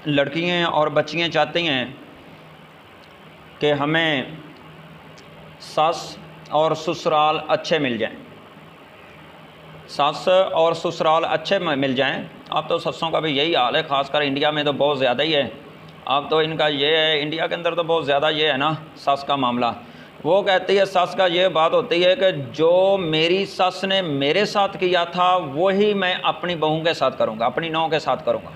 लड़कियाँ और बच्चियाँ चाहती हैं कि हमें सास और ससुराल अच्छे मिल जाएं, सास और ससुराल अच्छे मिल जाएं। अब तो ससों का भी यही हाल है, ख़ासकर इंडिया में तो बहुत ज़्यादा ही है। अब तो इनका ये है, इंडिया के अंदर तो बहुत ज़्यादा ये है ना सास का मामला। वो कहती है, सास का ये बात होती है कि जो मेरी सास ने मेरे साथ किया था वही मैं अपनी बहू के साथ करूँगा, अपनी नौं के साथ करूँगा,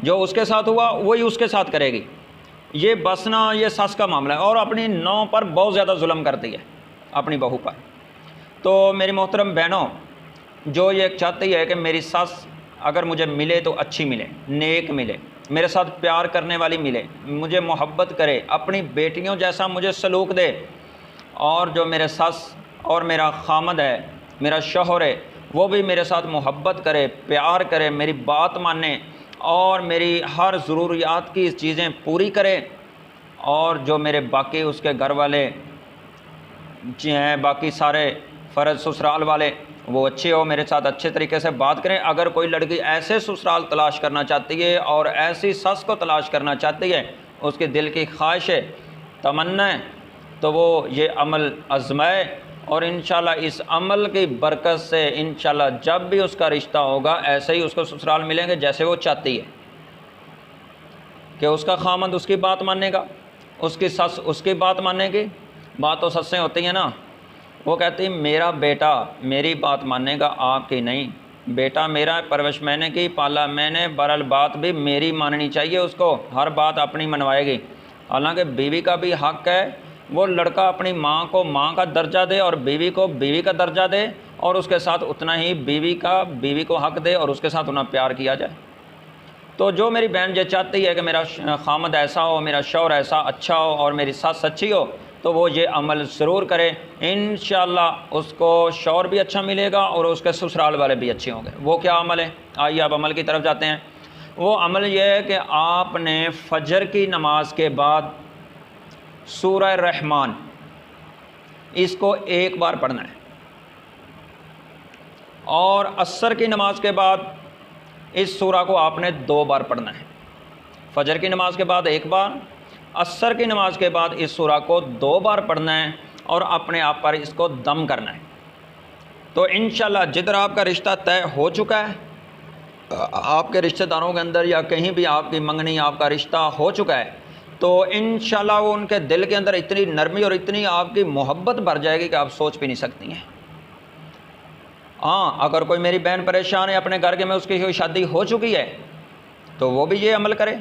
जो उसके साथ हुआ वही उसके साथ करेगी। ये बस ना ये सास का मामला है, और अपनी नौं पर बहुत ज़्यादा जुल्म करती है, अपनी बहू पर। तो मेरी मोहतरम बहनों, जो ये चाहती है कि मेरी सास अगर मुझे मिले तो अच्छी मिले, नेक मिले, मेरे साथ प्यार करने वाली मिले, मुझे मोहब्बत करे, अपनी बेटियों जैसा मुझे सलूक दे, और जो मेरे सास और मेरा खामद है, मेरा शौहर है, वो भी मेरे साथ मोहब्बत करे, प्यार करे, मेरी बात माने और मेरी हर ज़रूरियात की चीज़ें पूरी करे, और जो मेरे बाकी उसके घर वाले हैं, बाकी सारे फ़र्ज ससुराल वाले, वो अच्छे हो, मेरे साथ अच्छे तरीके से बात करें। अगर कोई लड़की ऐसे ससुराल तलाश करना चाहती है और ऐसी सस को तलाश करना चाहती है, उसके दिल की ख्वाहिश है, तमन्ना है, तो वो ये अमल आज़माए, और इंशाल्लाह इस अमल की बरकत से इंशाल्लाह जब भी उसका रिश्ता होगा ऐसे ही उसको ससुराल मिलेंगे जैसे वो चाहती है, कि उसका खामद उसकी बात मानेगा, उसकी सस उसकी बात मानेगी। बात तो सस्सें होती हैं ना, वो कहती मेरा बेटा मेरी बात मानेगा, आपकी नहीं। बेटा मेरा, परवरिश मैंने की, पाला मैंने, बहरहाल बात भी मेरी माननी चाहिए उसको, हर बात अपनी मनवाएगी। हालांकि बीवी का भी हक़ है, वो लड़का अपनी माँ को माँ का दर्जा दे और बीवी को बीवी का दर्जा दे, और उसके साथ उतना ही बीवी को हक़ दे और उसके साथ उतना प्यार किया जाए। तो जो मेरी बहन ये चाहती है कि मेरा खामद ऐसा हो, मेरा शौहर ऐसा अच्छा हो और मेरी सास अच्छी हो, तो वो ये अमल ज़रूर करे। इंशाअल्लाह उसको शौहर भी अच्छा मिलेगा और उसके ससुराल वाले भी अच्छे होंगे। वो क्या अमल है, आइए अब अमल की तरफ जाते हैं। वो अमल ये है कि आपने फजर की नमाज के बाद सूरह रहमान इसको एक बार पढ़ना है, और असर की नमाज के बाद इस सूरा को आपने 2 बार पढ़ना है। फजर की नमाज के बाद 1 बार, असर की नमाज के बाद इस सूरा को 2 बार पढ़ना है, और अपने आप पर इसको दम करना है। तो इंशाल्लाह जिधर आपका रिश्ता तय हो चुका है, आपके रिश्तेदारों के अंदर या कहीं भी आपकी मंगनी, आपका रिश्ता हो चुका है, तो इंशाल्लाह वो उनके दिल के अंदर इतनी नरमी और इतनी आपकी मोहब्बत भर जाएगी कि आप सोच भी नहीं सकती हैं। हाँ, अगर कोई मेरी बहन परेशान है अपने घर के में, उसकी शादी हो चुकी है, तो वो भी ये अमल करे,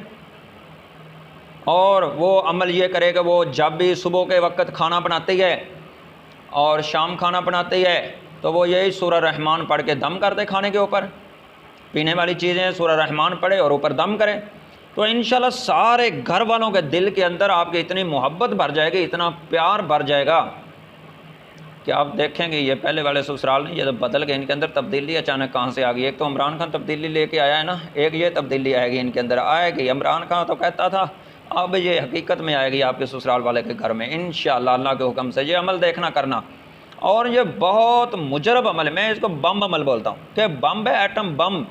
और वो अमल ये करे कि वो जब भी सुबह के वक्त खाना बनाती है और शाम खाना बनाती है, तो वो यही सूरह रहमान पढ़ के दम कर दे खाने के ऊपर। पीने वाली चीज़ें सूरह रहमान पढ़े और ऊपर दम करे, तो इंशाल्लाह सारे घर वालों के दिल के अंदर आपकी इतनी मोहब्बत भर जाएगी, इतना प्यार भर जाएगा कि आप देखेंगे ये पहले वाले ससुराल नहीं, ये तो बदल गए, इनके अंदर तब्दीली अचानक कहाँ से आ गई। एक तो इमरान खान तब्दीली लेके आया है ना, एक ये तब्दीली आएगी इनके अंदर, आएगी। इमरान खान तो कहता था, अब ये हकीकत में आएगी आपके ससुराल वाले के घर में इंशाअल्लाह, अल्लाह के हुक्म से। ये अमल देखना करना, और ये बहुत मुजरब अमल है, मैं इसको बम अमल बोलता हूँ कि बम है, एटम बम।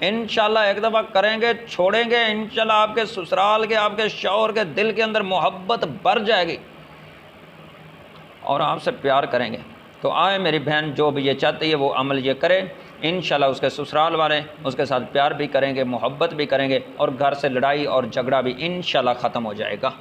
इंशाअल्लाह एक दफ़ा करेंगे, छोड़ेंगे, इंशाअल्लाह आपके ससुराल के, आपके शौहर के दिल के अंदर मोहब्बत भर जाएगी और आपसे प्यार करेंगे। तो आए मेरी बहन, जो भी ये चाहती है वो अमल ये करे, इंशाल्लाह उसके ससुराल वाले उसके साथ प्यार भी करेंगे, मोहब्बत भी करेंगे, और घर से लड़ाई और झगड़ा भी इंशाल्लाह ख़त्म हो जाएगा।